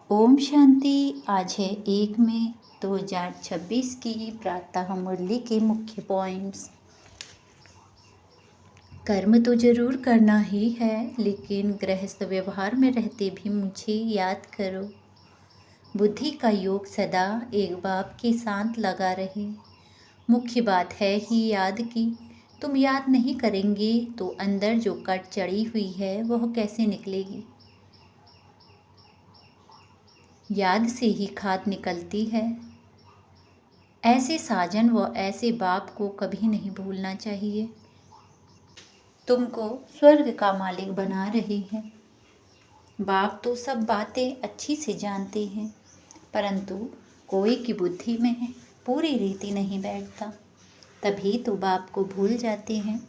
ओम शांति। आज है 1 मई 2026 की प्रातः मुरली के मुख्य पॉइंट्स। कर्म तो जरूर करना ही है, लेकिन गृहस्थ व्यवहार में रहते भी मुझे याद करो। बुद्धि का योग सदा एक बाप के साथ लगा रहे। मुख्य बात है ही याद की। तुम याद नहीं करेंगे तो अंदर जो कट चढ़ी हुई है वह कैसे निकलेगी। याद से ही खाद निकलती है। ऐसे साजन व ऐसे बाप को कभी नहीं भूलना चाहिए। तुमको स्वर्ग का मालिक बना रहे हैं। बाप तो सब बातें अच्छी से जानते हैं, परंतु कोई की बुद्धि में पूरी रीति नहीं बैठता, तभी तो बाप को भूल जाते हैं।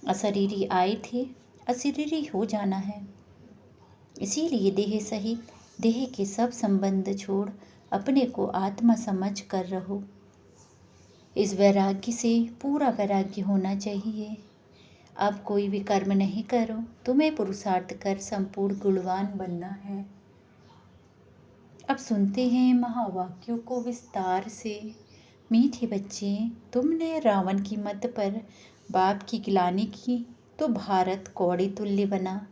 अशरीरी आए थे, अशरीरी हो जाना है। इसीलिए देह सहित देह के सब संबंध छोड़ अपने को आत्मा समझ कर रहो। इस वैराग्य से पूरा वैराग्य होना चाहिए। अब कोई भी कर्म नहीं करो, तुम्हें पुरुषार्थ कर संपूर्ण गुणवान बनना है। अब सुनते हैं महावाक्यों को विस्तार से। मीठे बच्चे, तुमने रावण की मत पर बाप की गिलानी की तो भारत कौड़ी तुल्य बना।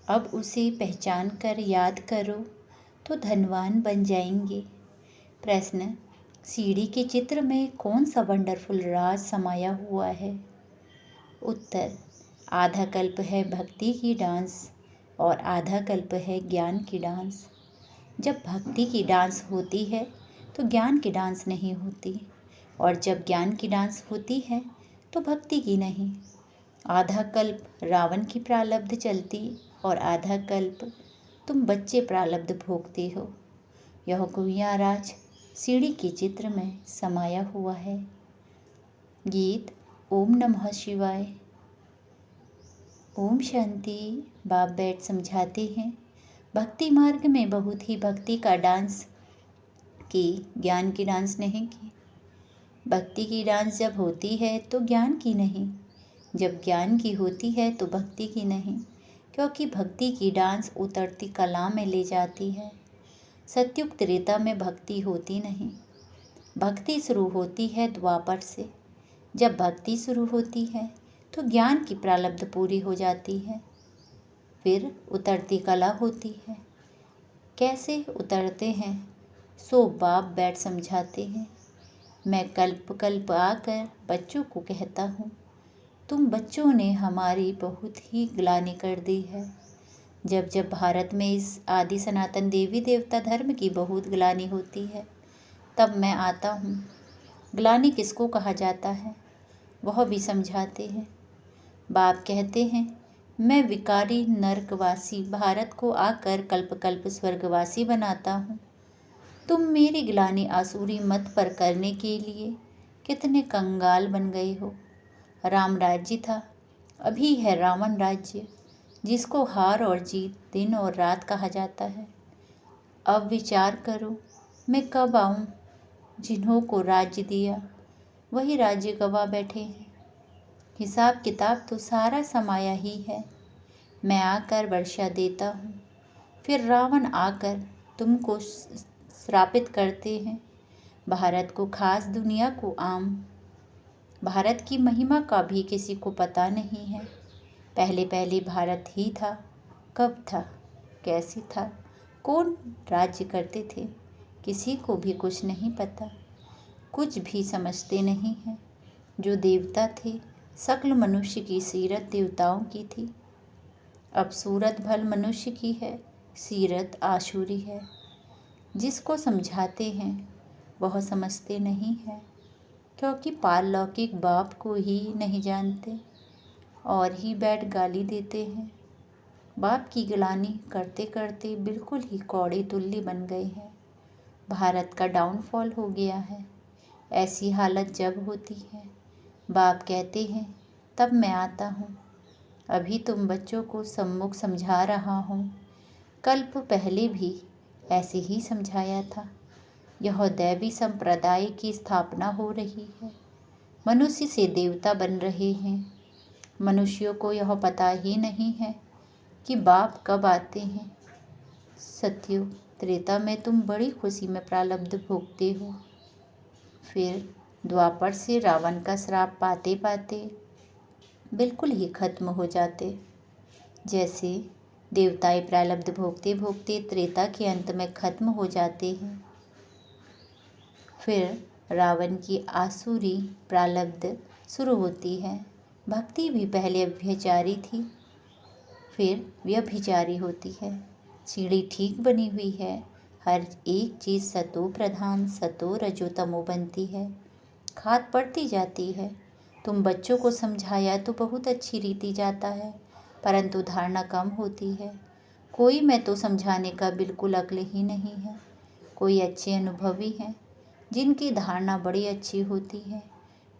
अब उसे पहचान कर याद करो तो धनवान बन जाएंगे। प्रश्न: सीढ़ी के चित्र में कौन सा वंडरफुल राज समाया हुआ है? उत्तर: आधा कल्प है भक्ति की डांस और आधा कल्प है ज्ञान की डांस। जब भक्ति की डांस होती है तो ज्ञान की डांस नहीं होती, और जब ज्ञान की डांस होती है तो भक्ति की नहीं। आधा कल्प रावण की प्रारब्ध चलती और आधा कल्प तुम बच्चे प्रारब्ध भोगते हो। यह गुहिया राज सीढ़ी के चित्र में समाया हुआ है। गीत ओम नमः शिवाय। ओम शांति। बाप बैठ समझाते हैं, भक्ति मार्ग में बहुत ही भक्ति का डांस की, ज्ञान की डांस नहीं की। भक्ति की डांस जब होती है तो ज्ञान की नहीं, जब ज्ञान की होती है तो भक्ति की नहीं, क्योंकि भक्ति की डांस उतरती कला में ले जाती है। सत्युग त्रेता में भक्ति होती नहीं। भक्ति शुरू होती है द्वापर से। जब भक्ति शुरू होती है तो ज्ञान की प्रारब्ध पूरी हो जाती है, फिर उतरती कला होती है। कैसे उतरते हैं सो बाप बैठ समझाते हैं। मैं कल्प कल्प आकर बच्चों को कहता हूँ, तुम बच्चों ने हमारी बहुत ही ग्लानि कर दी है। जब जब भारत में इस आदि सनातन देवी देवता धर्म की बहुत ग्लानि होती है, तब मैं आता हूँ। ग्लानि किसको कहा जाता है वह भी समझाते हैं। बाप कहते हैं, मैं विकारी नरकवासी भारत को आकर कल्प कल्प स्वर्गवासी बनाता हूँ। तुम मेरी ग्लानि आसुरी मत पर करने के लिए कितने कंगाल बन गए हो। राम राज्य था, अभी है रावण राज्य, जिसको हार और जीत दिन और रात कहा जाता है। अब विचार करो, मैं कब आऊँ? जिन्हों को राज्य दिया वही राज्य गवा बैठे हैं। हिसाब किताब तो सारा समाया ही है। मैं आकर वर्षा देता हूँ, फिर रावण आकर तुमको श्रापित करते हैं। भारत को खास, दुनिया को आम। भारत की महिमा का भी किसी को पता नहीं है। पहले पहले भारत ही था। कब था, कैसे था, कौन राज्य करते थे, किसी को भी कुछ नहीं पता। कुछ भी समझते नहीं हैं। जो देवता थे सकल मनुष्य की सीरत देवताओं की थी। अब सूरत भल मनुष्य की है, सीरत आसुरी है। जिसको समझाते हैं वह समझते नहीं है, क्योंकि पारलौकिक बाप को ही नहीं जानते और ही बैठ गाली देते हैं। बाप की गिलानी करते करते बिल्कुल ही कौड़े तुल्य बन गए हैं। भारत का डाउनफॉल हो गया है। ऐसी हालत जब होती है, बाप कहते हैं, तब मैं आता हूँ। अभी तुम बच्चों को सम्मुख समझा रहा हूँ। कल्प पहले भी ऐसे ही समझाया था। यह दैवी संप्रदाय की स्थापना हो रही है। मनुष्य से देवता बन रहे हैं। मनुष्यों को यह पता ही नहीं है कि बाप कब आते हैं। सतयुग त्रेता में तुम बड़ी खुशी में प्रारब्ध भोगते हो। फिर द्वापर से रावण का श्राप पाते पाते बिल्कुल ही खत्म हो जाते। जैसे देवताएं प्रारब्ध भोगते भोगते त्रेता के अंत में खत्म हो जाते हैं। फिर रावण की आसुरी प्रारब्ध शुरू होती है। भक्ति भी पहले व्यभिचारी थी, फिर व्यभिचारी होती है। सीढ़ी ठीक बनी हुई है, हर एक चीज़ सतो प्रधान सतो रजो तमो बनती है, खाद पड़ती जाती है। तुम बच्चों को समझाया तो बहुत अच्छी रीति जाता है, परंतु धारणा कम होती है। कोई में तो समझाने का बिल्कुल अक्ल ही नहीं है। कोई अच्छे अनुभवी हैं जिनकी धारणा बड़ी अच्छी होती है।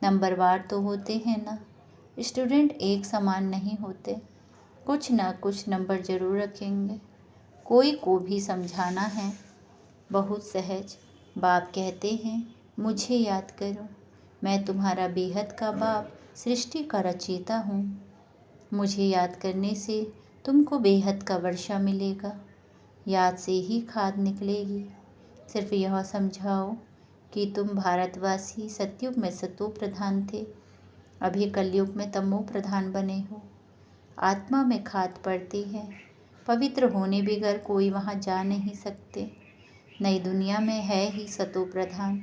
नंबरवार तो होते हैं ना, स्टूडेंट एक समान नहीं होते, कुछ ना कुछ नंबर जरूर रखेंगे। कोई को भी समझाना है बहुत सहज। बाप कहते हैं मुझे याद करो, मैं तुम्हारा बेहद का बाप सृष्टि का रचयिता हूँ। मुझे याद करने से तुमको बेहद का वर्षा मिलेगा, याद से ही खाद निकलेगी। सिर्फ यह समझाओ कि तुम भारतवासी सतयुग में सतो प्रधान थे, अभी कलयुग में तमो प्रधान बने हो। आत्मा में खाद पड़ती है, पवित्र होने बगैर कोई वहाँ जा नहीं सकते। नई दुनिया में है ही सतो प्रधान।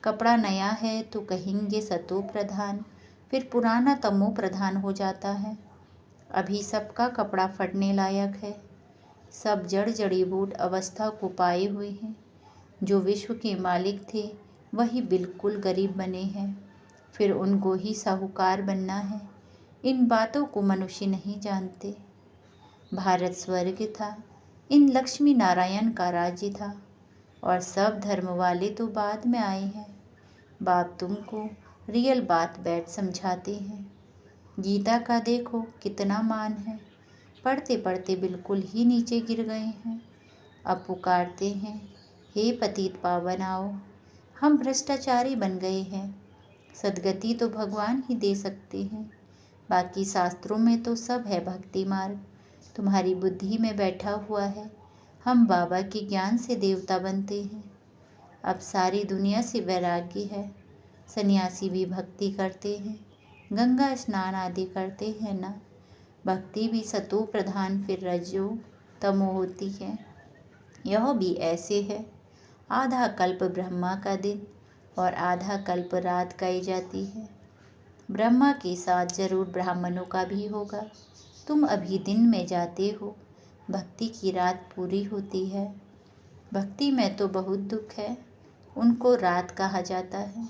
कपड़ा नया है तो कहेंगे सतो प्रधान, फिर पुराना तमो प्रधान हो जाता है। अभी सबका कपड़ा फटने लायक है, सब जड़ जड़ी बूट अवस्था को पाए हुए हैं। जो विश्व के मालिक थे वही बिल्कुल गरीब बने हैं, फिर उनको ही साहूकार बनना है। इन बातों को मनुष्य नहीं जानते। भारत स्वर्ग था, इन लक्ष्मी नारायण का राज्य था, और सब धर्म वाले तो बाद में आए हैं। बाप तुमको रियल बात बैठ समझाते हैं। गीता का देखो कितना मान है, पढ़ते पढ़ते बिल्कुल ही नीचे गिर गए हैं। अब पुकारते हैं हे पतित पावन आओ, हम भ्रष्टाचारी बन गए हैं। सदगति तो भगवान ही दे सकते हैं, बाकी शास्त्रों में तो सब है भक्ति मार्ग, तुम्हारी बुद्धि में बैठा हुआ है। हम बाबा के ज्ञान से देवता बनते हैं। अब सारी दुनिया से वैराग्य है, सन्यासी भी भक्ति करते हैं, गंगा स्नान आदि करते हैं ना। भक्ति भी सतो प्रधान फिर रजो तमो होती है। यह भी ऐसे है, आधा कल्प ब्रह्मा का दिन और आधा कल्प रात गाई जाती है। ब्रह्मा के साथ जरूर ब्राह्मणों का भी होगा। तुम अभी दिन में जाते हो, भक्ति की रात पूरी होती है। भक्ति में तो बहुत दुख है, उनको रात कहा जाता है।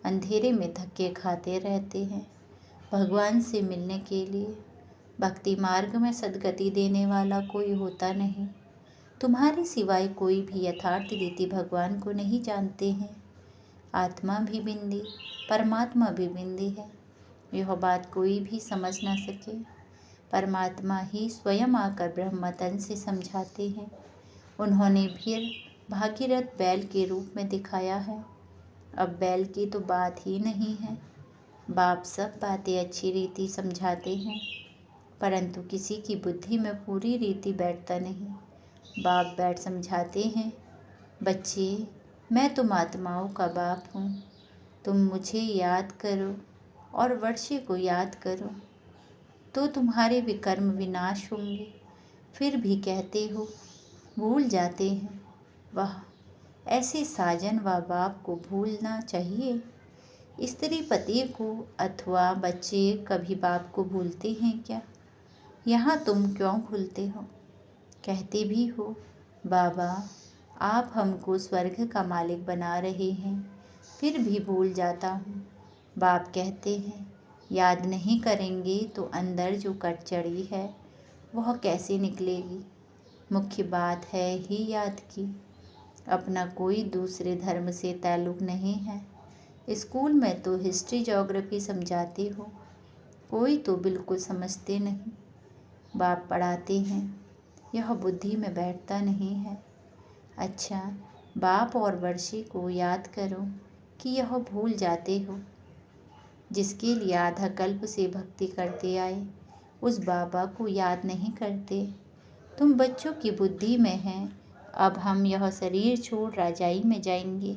अंधेरे में धक्के खाते रहते हैं भगवान से मिलने के लिए। भक्ति मार्ग में सदगति देने वाला कोई होता नहीं। तुम्हारे सिवाय कोई भी यथार्थ रीति भगवान को नहीं जानते हैं। आत्मा भी बिंदी, परमात्मा भी बिंदी है, यह बात कोई भी समझ ना सके। परमात्मा ही स्वयं आकर ब्रह्म तन से समझाते हैं। उन्होंने फिर भागीरथ बैल के रूप में दिखाया है। अब बैल की तो बात ही नहीं है। बाप सब बातें अच्छी रीति समझाते हैं, परंतु किसी की बुद्धि में पूरी रीति बैठता नहीं। बाप बैठ समझाते हैं, बच्चे मैं तुम आत्माओं का बाप हूँ, तुम मुझे याद करो और वर्षे को याद करो तो तुम्हारे विकर्म विनाश होंगे। फिर भी कहते हो, भूल जाते हैं। वाह, ऐसे साजन व बाप को भूलना चाहिए। स्त्री पति को अथवा बच्चे कभी बाप को भूलते हैं क्या? यहाँ तुम क्यों भूलते हो? कहते भी हो बाबा आप हमको स्वर्ग का मालिक बना रहे हैं, फिर भी भूल जाता हूँ। बाप कहते हैं याद नहीं करेंगे तो अंदर जो कटचड़ी है वह कैसे निकलेगी। मुख्य बात है ही याद की। अपना कोई दूसरे धर्म से ताल्लुक़ नहीं है। स्कूल में तो हिस्ट्री ज्योग्राफी समझाते हो, कोई तो बिल्कुल समझते नहीं। बाप पढ़ाते हैं, यह बुद्धि में बैठता नहीं है। अच्छा, बाप और वर्षी को याद करो कि यह भूल जाते हो। जिसके लिए आधा कल्प से भक्ति करते आए उस बाबा को याद नहीं करते। तुम बच्चों की बुद्धि में हैं। अब हम यह शरीर छोड़ राजाई में जाएंगे।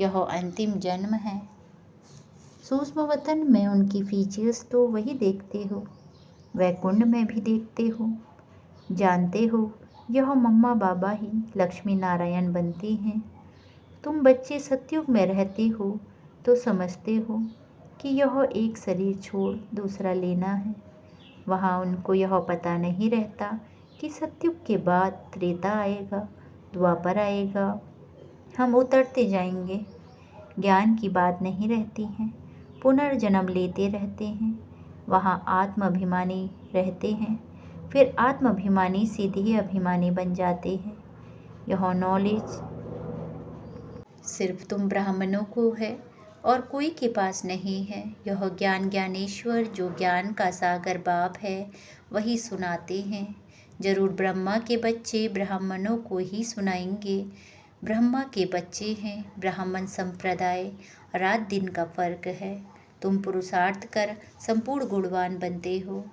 यह अंतिम जन्म है। सूक्ष्म वतन में उनकी फीचर्स तो वही देखते हो, वैकुंठ में भी देखते हो। जानते हो यह मम्मा बाबा ही लक्ष्मी नारायण बनते हैं। तुम बच्चे सतयुग में रहते हो तो समझते हो कि यह एक शरीर छोड़ दूसरा लेना है। वहाँ उनको यह पता नहीं रहता कि सतयुग के बाद त्रेता आएगा, द्वापर आएगा, हम उतरते जाएंगे। ज्ञान की बात नहीं रहती है। पुनर्जन्म लेते रहते हैं। वहाँ आत्माभिमानी रहते हैं, फिर आत्माभिमानी से देह अभिमानी बन जाते हैं। यह नॉलेज सिर्फ तुम ब्राह्मणों को है और कोई के पास नहीं है। यह ज्ञान ज्ञानेश्वर जो ज्ञान का सागर बाप है वही सुनाते हैं। जरूर ब्रह्मा के बच्चे ब्राह्मणों को ही सुनाएंगे। ब्रह्मा के बच्चे हैं। ब्राह्मण संप्रदाय रात दिन का फर्क है। तुम पुरुषार्थ कर संपूर्ण गुणवान बनते हो।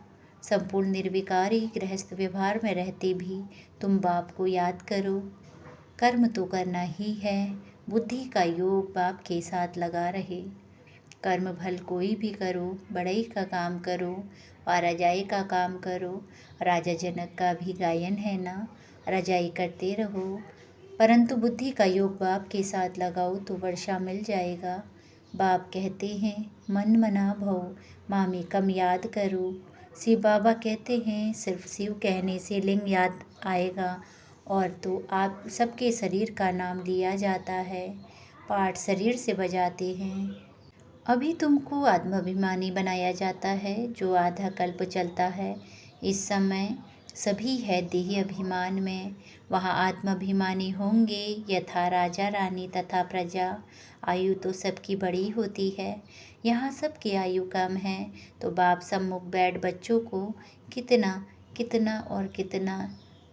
संपूर्ण निर्विकारी गृहस्थ व्यवहार में रहते भी तुम बाप को याद करो। कर्म तो करना ही है। बुद्धि का योग बाप के साथ लगा रहे। कर्म भल कोई भी करो, बड़ई का काम करो, पाराजाई का काम करो। राजा जनक का भी गायन है ना, रजाई करते रहो। परंतु बुद्धि का योग बाप के साथ लगाओ तो वर्षा मिल जाएगा। बाप कहते हैं मन मना भव, मामी कम याद करो। शिव बाबा कहते हैं सिर्फ शिव कहने से लिंग याद आएगा और तो आप सबके शरीर का नाम लिया जाता है। पाठ शरीर से बजाते हैं। अभी तुमको आत्माभिमानी बनाया जाता है जो आधा कल्प चलता है। इस समय सभी है देह अभिमान में। वहाँ आत्माभिमानी होंगे यथा राजा रानी तथा प्रजा। आयु तो सबकी बड़ी होती है। यहाँ सबकी आयु कम है तो बाप सम्मुख बैठ बच्चों को कितना कितना और कितना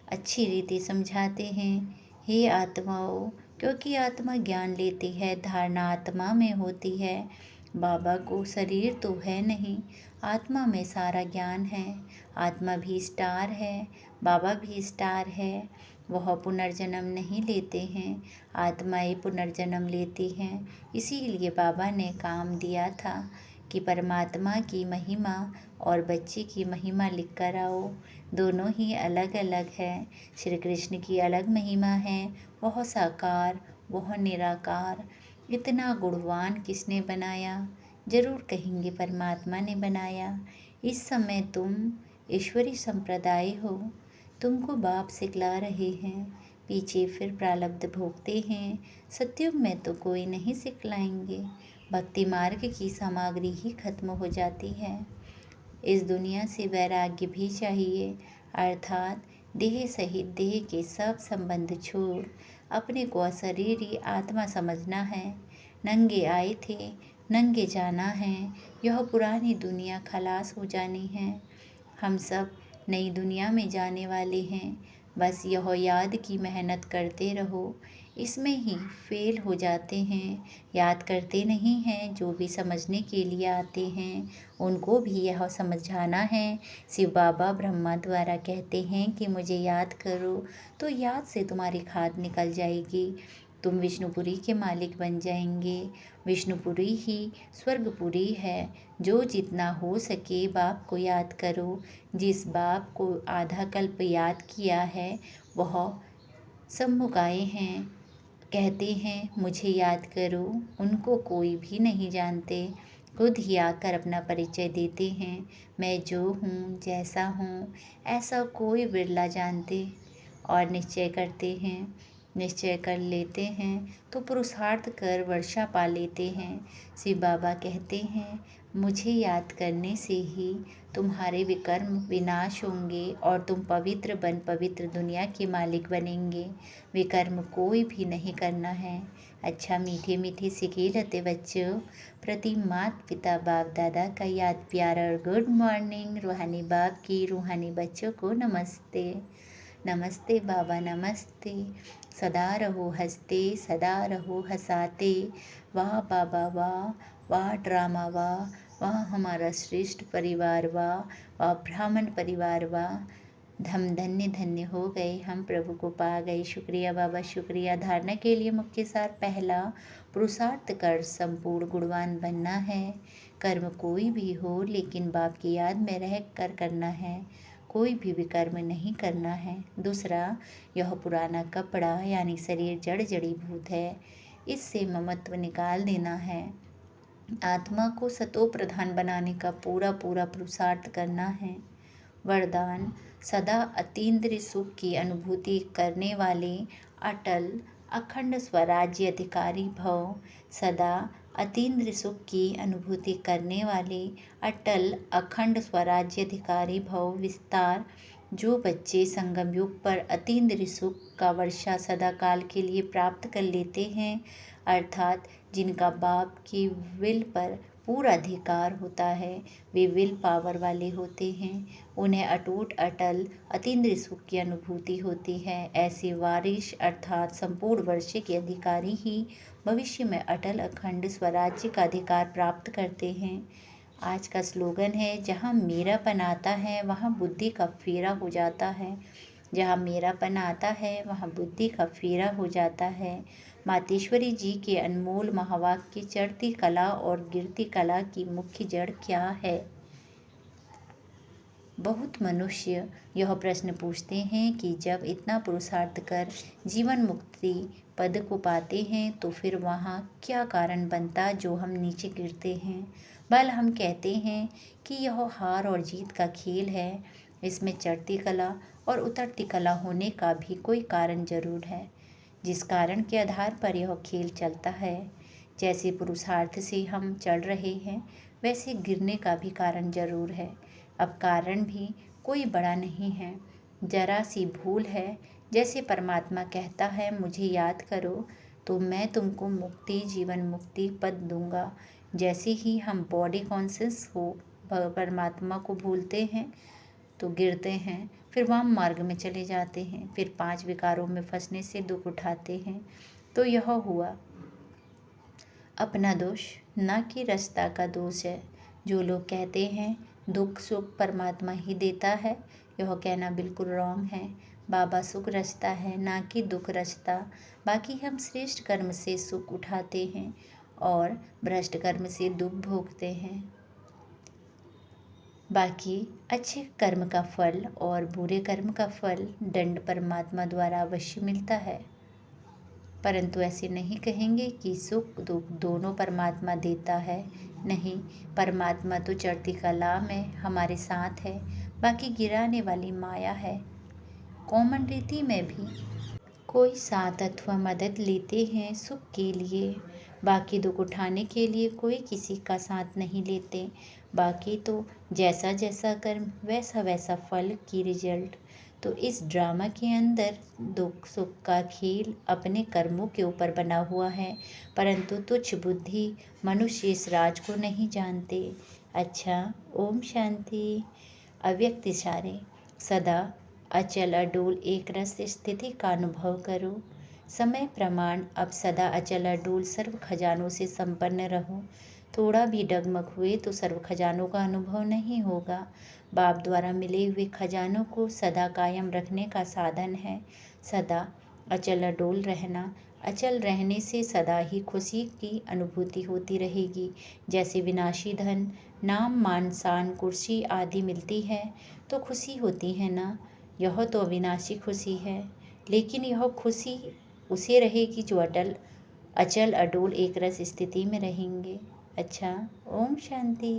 अच्छी रीति समझाते हैं। हे आत्माओं, क्योंकि आत्मा ज्ञान लेती है, धारणा आत्मा में होती है। बाबा को शरीर तो है नहीं, आत्मा में सारा ज्ञान है। आत्मा भी स्टार है, बाबा भी स्टार है। वह पुनर्जन्म नहीं लेते हैं, आत्माएं पुनर्जन्म लेती हैं। इसीलिए बाबा ने काम दिया था कि परमात्मा की महिमा और बच्चे की महिमा लिख कर आओ। दोनों ही अलग अलग है। श्री कृष्ण की अलग महिमा है, वह साकार वह निराकार। इतना गुणवान किसने बनाया? जरूर कहेंगे परमात्मा ने बनाया। इस समय तुम ईश्वरी संप्रदाय हो। तुमको बाप सिखला रहे हैं, पीछे फिर प्रारब्ध भोगते हैं। सतयुग में तो कोई नहीं सिखलाएंगे। भक्ति मार्ग की सामग्री ही खत्म हो जाती है। इस दुनिया से वैराग्य भी चाहिए, अर्थात देह सहित देह के सब संबंध छोड़ अपने को अशरीरी आत्मा समझना है। नंगे आए थे, नंगे जाना है। यह पुरानी दुनिया खलास हो जानी है। हम सब नई दुनिया में जाने वाले हैं। बस यह याद की मेहनत करते रहो। इसमें ही फेल हो जाते हैं, याद करते नहीं हैं। जो भी समझने के लिए आते हैं उनको भी यह समझाना है। शिव बाबा ब्रह्मा द्वारा कहते हैं कि मुझे याद करो, तो याद से तुम्हारी खाद निकल जाएगी। तुम विष्णुपुरी के मालिक बन जाएंगे। विष्णुपुरी ही स्वर्गपुरी है। जो जितना हो सके बाप को याद करो। जिस बाप को आधा कल्प याद किया है वह सम्मुख आए हैं, कहते हैं मुझे याद करो। उनको कोई भी नहीं जानते, खुद ही आकर अपना परिचय देते हैं। मैं जो हूँ, जैसा हूँ, ऐसा कोई बिरला जानते और निश्चय करते हैं। निश्चय कर लेते हैं तो पुरुषार्थ कर वर्षा पा लेते हैं। शिव बाबा कहते हैं मुझे याद करने से ही तुम्हारे विकर्म विनाश होंगे और तुम पवित्र बन पवित्र दुनिया के मालिक बनेंगे। विकर्म कोई भी नहीं करना है। अच्छा मीठे मीठे सीखे रहते बच्चों, प्रति माता पिता बाप दादा का याद प्यार और गुड मॉर्निंग। रूहानी बाप की रूहानी बच्चों को नमस्ते। नमस्ते बाबा नमस्ते। सदा रहो हंसते, सदा रहो हंसाते। वाह बाबा वाह, वाह ड्रामा वाह, वाह हमारा श्रेष्ठ परिवार वाह, वाह ब्राह्मण परिवार वाह। हम धन्य धन्य हो गए, हम प्रभु को पा गए। शुक्रिया बाबा, शुक्रिया। धारणा के लिए मुख्य सार। पहला, पुरुषार्थ कर संपूर्ण गुणवान बनना है। कर्म कोई भी हो लेकिन बाप की याद में रह कर करना है, कोई भी विकर्म नहीं करना है। दूसरा, यह पुराना कपड़ा यानी शरीर जड़ जड़ीभूत है, इससे ममत्व निकाल देना है। आत्मा को सतो प्रधान बनाने का पूरा पूरा पुरुषार्थ करना है। वरदान, सदा अतीन्द्रिय सुख की अनुभूति करने वाले अटल अखंड स्वराज्य अधिकारी भव। सदा अतीन्द्रिय सुख की अनुभूति करने वाले अटल अखंड स्वराज्य अधिकारी भव। विस्तार, जो बच्चे संगम युग पर अतीन्द्रिय सुख का वर्षा सदा काल के लिए प्राप्त कर लेते हैं, अर्थात जिनका बाप की विल पर पूरा अधिकार होता है, वे विल पावर वाले होते हैं, उन्हें अटूट अटल अतीन्द्रिय सुख की अनुभूति होती है। ऐसे वारिश अर्थात संपूर्ण वर्षे के अधिकारी ही भविष्य में अटल अखंड स्वराज्य का अधिकार प्राप्त करते हैं। आज का स्लोगन है, जहाँ मेरापन आता है वहाँ बुद्धि का फेरा हो जाता है। जहाँ मेरापन आता है वहाँ बुद्धि का फेरा हो जाता है। मातेश्वरी जी के अनमोल महावाक्य की चढ़ती कला और गिरती कला की मुख्य जड़ क्या है? बहुत मनुष्य यह प्रश्न पूछते हैं कि जब इतना पुरुषार्थ कर जीवन मुक्ति पद को पाते हैं तो फिर वहाँ क्या कारण बनता जो हम नीचे गिरते हैं। बल हम कहते हैं कि यह हार और जीत का खेल है, इसमें चढ़ती कला और उतरती कला होने का भी कोई कारण जरूर है, जिस कारण के आधार पर यह खेल चलता है। जैसे पुरुषार्थ से हम चढ़ रहे हैं, वैसे गिरने का भी कारण जरूर है। अब कारण भी कोई बड़ा नहीं है, जरा सी भूल है। जैसे परमात्मा कहता है, मुझे याद करो तो मैं तुमको मुक्ति जीवन मुक्ति पद दूंगा। जैसे ही हम बॉडी कॉन्शियस हो परमात्मा को भूलते हैं तो गिरते हैं, फिर वाम मार्ग में चले जाते हैं, फिर 5 विकारों में फंसने से दुख उठाते हैं। तो यह हुआ अपना दोष, ना कि रास्ता का दोष है। जो लोग कहते हैं दुख सुख परमात्मा ही देता है, यह कहना बिल्कुल रॉन्ग है। बाबा सुख रचता है, ना कि दुख रचता। बाकी हम श्रेष्ठ कर्म से सुख उठाते हैं और भ्रष्ट कर्म से दुख भोगते हैं। बाकी अच्छे कर्म का फल और बुरे कर्म का फल दंड परमात्मा द्वारा अवश्य मिलता है। परंतु ऐसे नहीं कहेंगे कि सुख दुख दोनों परमात्मा देता है। नहीं, परमात्मा तो चढ़ती कला में हमारे साथ है, बाकी गिराने वाली माया है। कॉमन रीति में भी कोई साथ अथवा मदद लेते हैं सुख के लिए, बाकी दुख उठाने के लिए कोई किसी का साथ नहीं लेते। बाकी तो जैसा जैसा कर्म वैसा वैसा फल की रिजल्ट। तो इस ड्रामा के अंदर दुख सुख का खेल अपने कर्मों के ऊपर बना हुआ है, परंतु तुच्छ बुद्धि मनुष्य इस राज को नहीं जानते। अच्छा, ओम शांति। अव्यक्त इशारे, सदा अचल अडोल एक रस स्थिति का अनुभव करो। समय प्रमाण, अब सदा अचल अडोल सर्व खजानों से संपन्न रहो। थोड़ा भी डगमग हुए तो सर्व खजानों का अनुभव नहीं होगा। बाप द्वारा मिले हुए खजानों को सदा कायम रखने का साधन है सदा अचल अडोल रहना। अचल रहने से सदा ही खुशी की अनुभूति होती रहेगी। जैसे विनाशी धन नाम मान शान कुर्सी आदि मिलती है तो खुशी होती है ना, यह तो अविनाशी खुशी है। लेकिन यह खुशी उसे रहेगी जो अचल अडोल एक रस स्थिति में रहेंगे। अच्छा, ओम शांति।